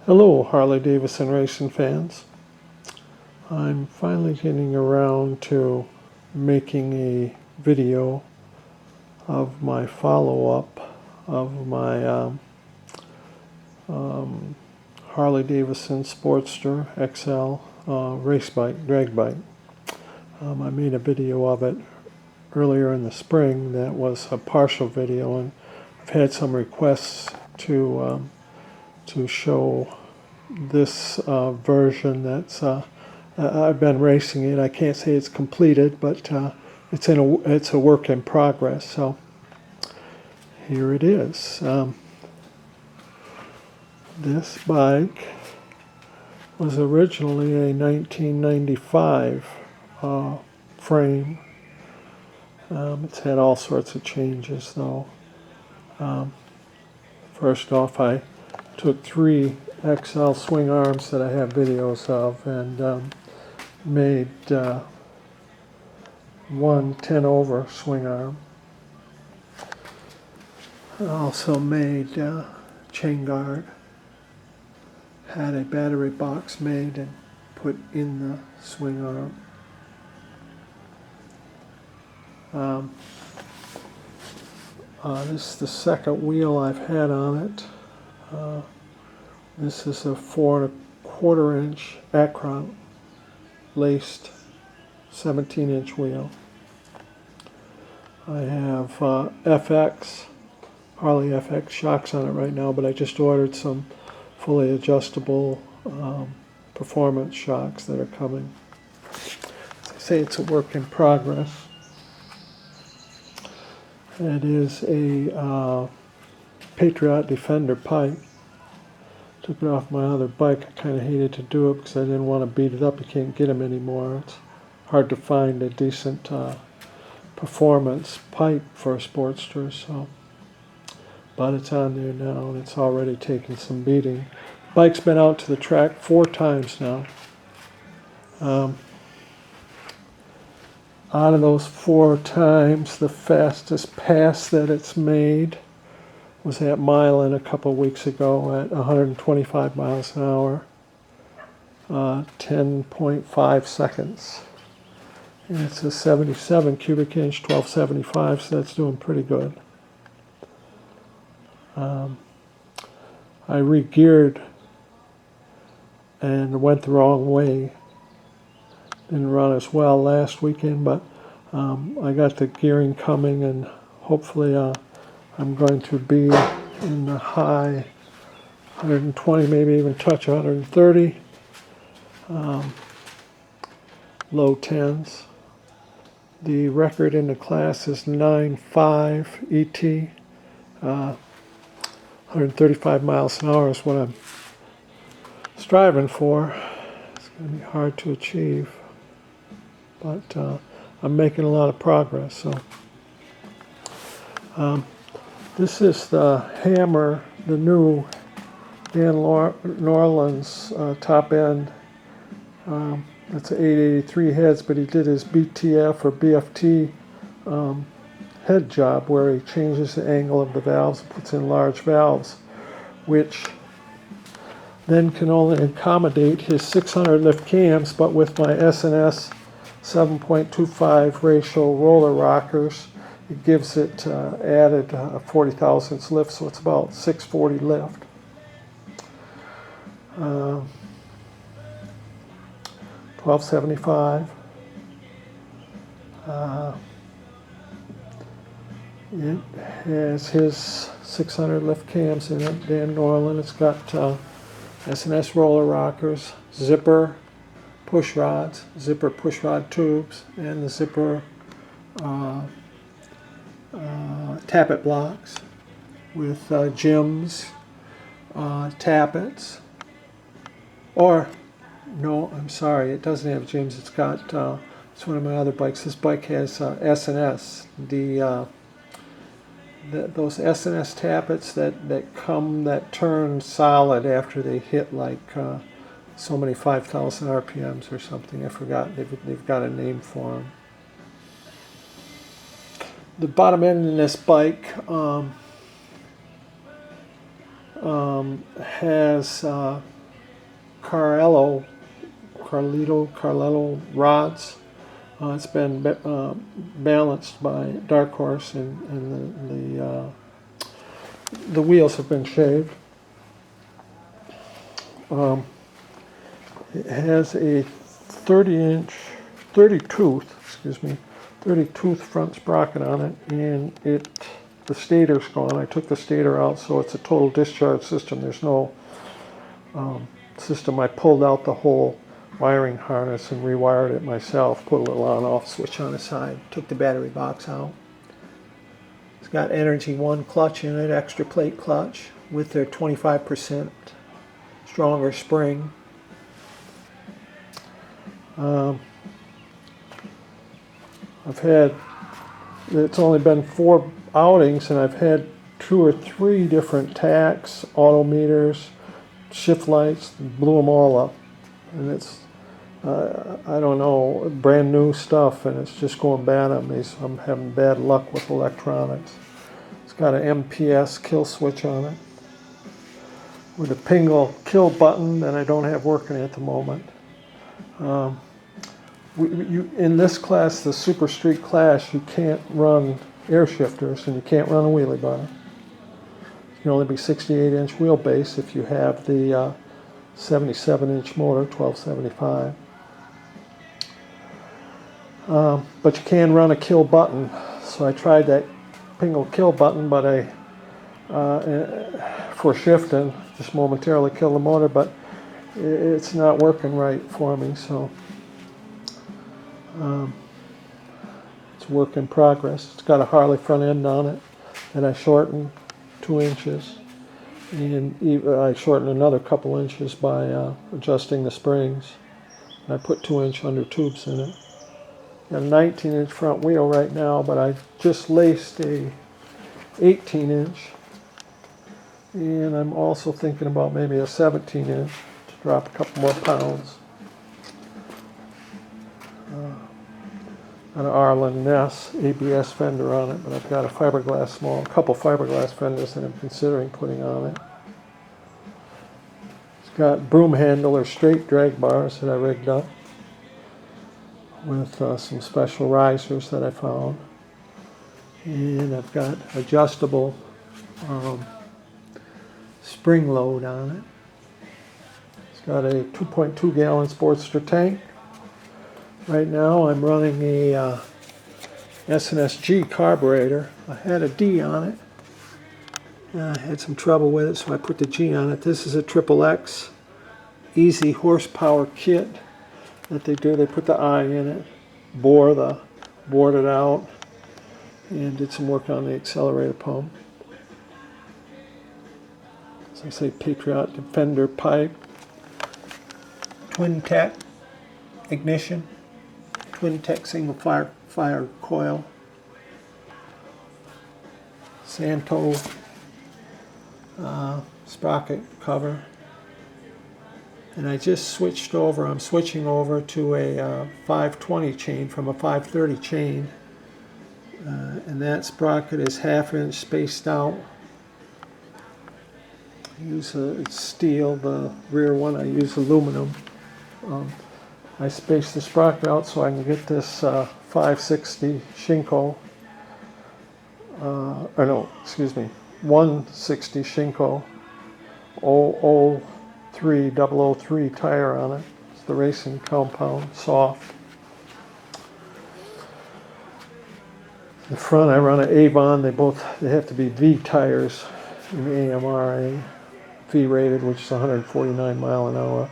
Hello, Harley Davidson racing fans. I'm finally getting around to making a video of my follow-up of my Harley Davidson Sportster XL race bike, drag bike. I made a video of it earlier in the spring that was a partial video, and I've had some requests to show this version that's I've been racing it. I can't say it's completed, but it's a work in progress. So here it is. This bike was originally a 1995 frame. It's had all sorts of changes though. First off, I took 3 XL swing arms that I have videos of and made one 10 over swing arm. I also made chain guard. Had a battery box made and put in the swing arm. This is the second wheel I've had on it. This is a 4 1/4 inch AMRA laced 17-inch wheel. I have Harley FX shocks on it right now, but I just ordered some fully adjustable performance shocks that are coming. As I say, it's a work in progress. It is a Patriot Defender pipe. Took it off my other bike. I kind of hated to do it because I didn't want to beat it up. You can't get them anymore. It's hard to find a decent performance pipe for a Sportster. So, but it's on there now, and it's already taken some beating. Bike's been out to the track 4 times now. Out of those 4 times, the fastest pass that it's made was at Milan a couple weeks ago at 125 miles an hour, 10.5 seconds. And it's a 77 cubic inch 1275, so that's doing pretty good. I re-geared and went the wrong way. Didn't run as well last weekend, but I got the gearing coming, and hopefully I'm going to be in the high 120, maybe even touch 130, low 10s. The record in the class is 9.5 ET. 135 miles an hour is what I'm striving for. It's going to be hard to achieve, but I'm making a lot of progress. So this is the Hammer, the new Dan Norland's top end. It's an 883 heads, but he did his BTF or BFT head job where he changes the angle of the valves and puts in large valves, which then can only accommodate his 600 lift cams, but with my S&S 7.25 ratio roller rockers, it gives it added 40 thousandths lift, so it's about 640 lift. $12.75. It has his 600 lift cams in it, Dan Norland. It's got S&S roller rockers, zipper push rods, zipper push rod tubes, and the zipper tappet blocks with Jims tappets. Or, no, I'm sorry, it doesn't have Jims. It's got, it's one of my other bikes. This bike has S&S. Those S&S tappets that turn solid after they hit like so many 5,000 RPMs or something. I forgot. They've got a name for them. The bottom end in this bike has Carlito rods. It's been balanced by Dark Horse, and the wheels have been shaved. It has a 30 tooth front sprocket on it, and the stator's gone. I took the stator out, so it's a total discharge system. There's no system. I pulled out the whole wiring harness and rewired it myself, put a little on-off switch on the side, took the battery box out. It's got Energy 1 clutch in it, extra plate clutch, with their 25% stronger spring. It's only been 4 outings, and I've had 2 or 3 different tacks, auto meters, shift lights, blew them all up. And it's, I don't know, brand new stuff, and it's just going bad on me, so I'm having bad luck with electronics. It's got an MPS kill switch on it, with a pingle kill button that I don't have working at the moment. In this class, the Super Street class, you can't run air shifters and you can't run a wheelie bar. You can only be 68-inch wheelbase if you have the 77-inch motor, 1275. But you can run a kill button. So I tried that pingle kill button, but for shifting, just momentarily kill the motor, but it's not working right for me. So it's a work in progress. It's got a Harley front end on it that I shortened 2 inches, and I shortened another couple inches by adjusting the springs. And I put 2-inch under tubes in it. Got a 19-inch front wheel right now, but I just laced a 18-inch, and I'm also thinking about maybe a 17-inch to drop a couple more pounds. An Arlen Ness ABS fender on it, but I've got a couple fiberglass fenders that I'm considering putting on it. It's got broom handle or straight drag bars that I rigged up with some special risers that I found, and I've got adjustable spring load on it. It's got a 2.2 gallon Sportster tank. Right now I'm running a S&SG carburetor. I had a D on it. I had some trouble with it, so I put the G on it. This is a XXX easy horsepower kit that they do. They put the I in it, bored it out, and did some work on the accelerator pump. As I say, Patriot Defender pipe, Twin Tech ignition, Twin Tech single fire coil, Santo sprocket cover, and I just switched over. I'm switching over to a 520 chain from a 530 chain, and that sprocket is 1/2 inch spaced out. I use it's steel. The rear one I use aluminum. I spaced the sprocket out so I can get this 560 Shinko, 160 Shinko 003 tire on it. It's the racing compound, soft. The front I run an Avon. They have to be V tires in the AMRA, V rated, which is 149 mile an hour.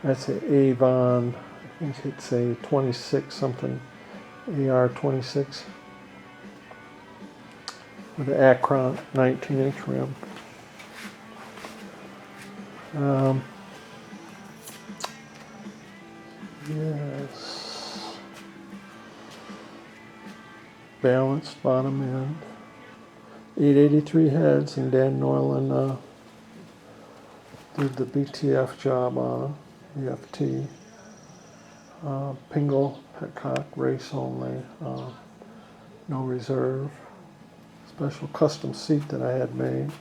That's an Avon, I think it's a 26 something, AR 26, with an Acron 19-inch rim. Yes. Balanced bottom end. 883 heads, and Dan Norland did the BTF job on them. EFT, Pingle, Petcock, race only, no reserve, special custom seat that I had made.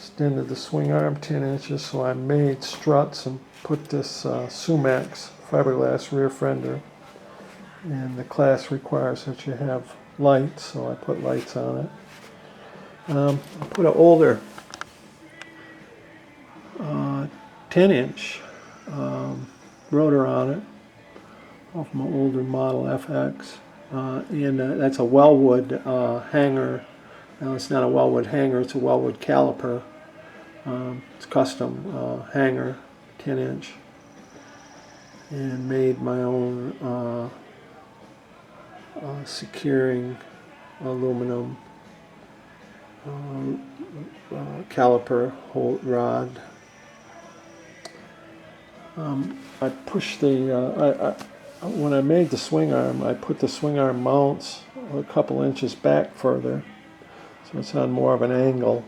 extended the swing arm 10 inches, so I made struts and put this Sumax fiberglass rear fender. And the class requires that you have lights, so I put lights on it. I put an older 10-inch rotor on it, off my older Model FX, and that's a Wellwood hanger. Now it's not a Wellwood hanger, it's a Wellwood caliper. It's custom hanger, 10-inch, and made my own securing aluminum caliper rod. I pushed the, when I made the swing arm, I put the swing arm mounts a couple inches back further, so it's on more of an angle,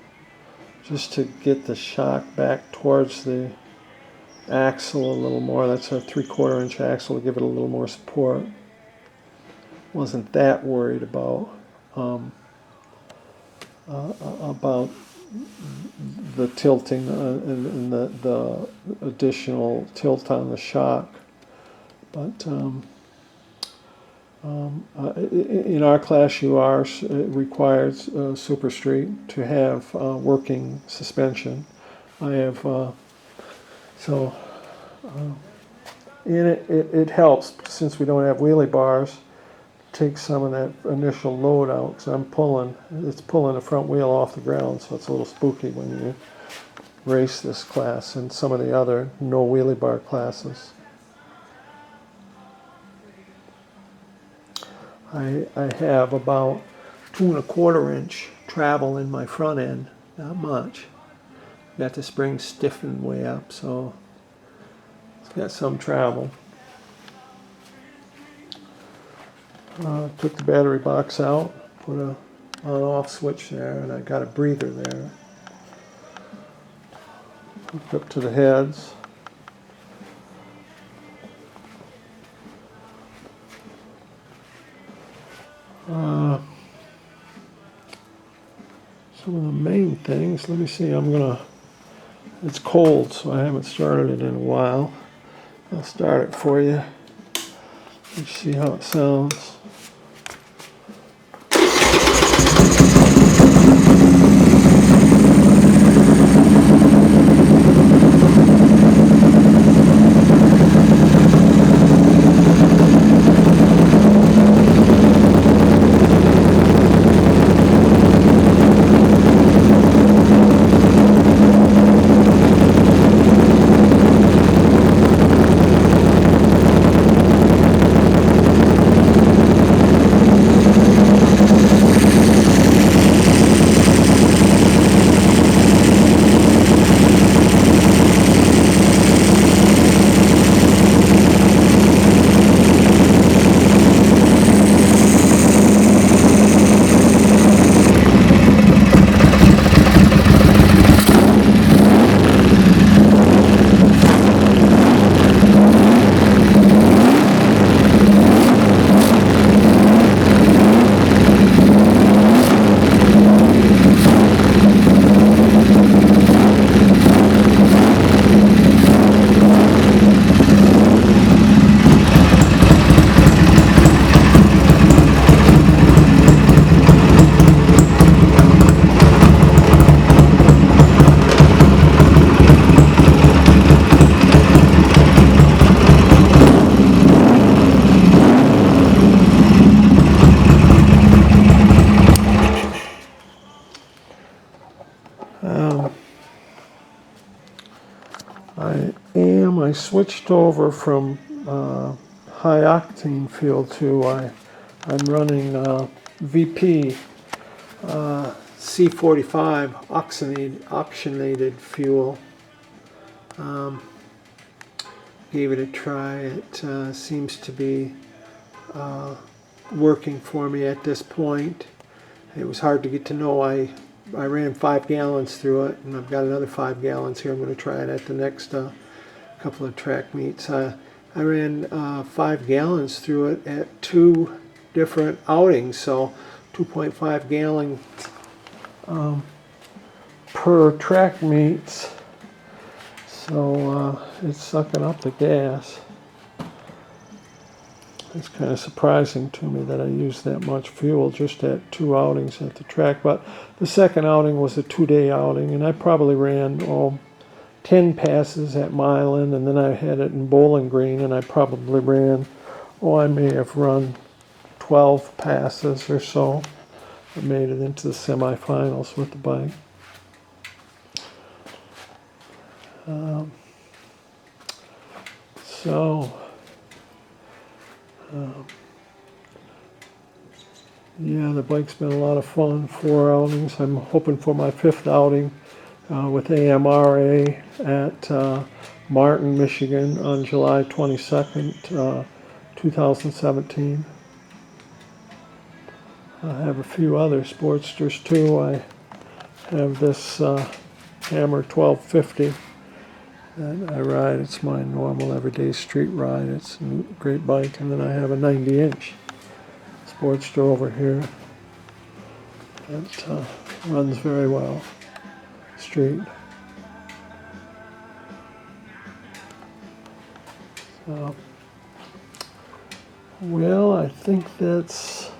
just to get the shock back towards the axle a little more. That's a 3/4 inch axle to give it a little more support. Wasn't that worried about the tilting and the additional tilt on the shock, but in our class UR it requires Super Street to have working suspension. I have and it helps, since we don't have wheelie bars, take some of that initial load out, because it's pulling the front wheel off the ground, so it's a little spooky when you race this class and some of the other no wheelie bar classes. I have about 2¼ inch travel in my front end, not much. Got the spring stiffened way up, so it's got some travel. Took the battery box out, put a on-off switch there, and I got a breather there. Hooked up to the heads. Some of the main things, let me see, it's cold, so I haven't started it in a while. I'll start it for you. Let's see how it sounds. I switched over from high octane fuel to I'm running VP C45 oxygenated fuel. Gave it a try. It seems to be working for me at this point. It was hard to get to know. I ran 5 gallons through it, and I've got another 5 gallons here. I'm going to try it at the next couple of track meets. I ran 5 gallons through it at 2 different outings, so 2.5 gallon per track meets, so it's sucking up the gas. It's kind of surprising to me that I used that much fuel just at 2 outings at the track, but the second outing was a 2-day outing, and I probably ran 10 passes at Milan, and then I had it in Bowling Green, and I probably ran, I may have run 12 passes or so. I made it into the semifinals with the bike. Yeah, the bike's been a lot of fun. 4 outings. I'm hoping for my 5th outing with AMRA at Martin, Michigan on July 22nd, 2017. I have a few other Sportsters too. I have this AMRA 1250 that I ride. It's my normal everyday street ride. It's a great bike. And then I have a 90-inch Sportster over here that runs very well, street. So, well, I think that's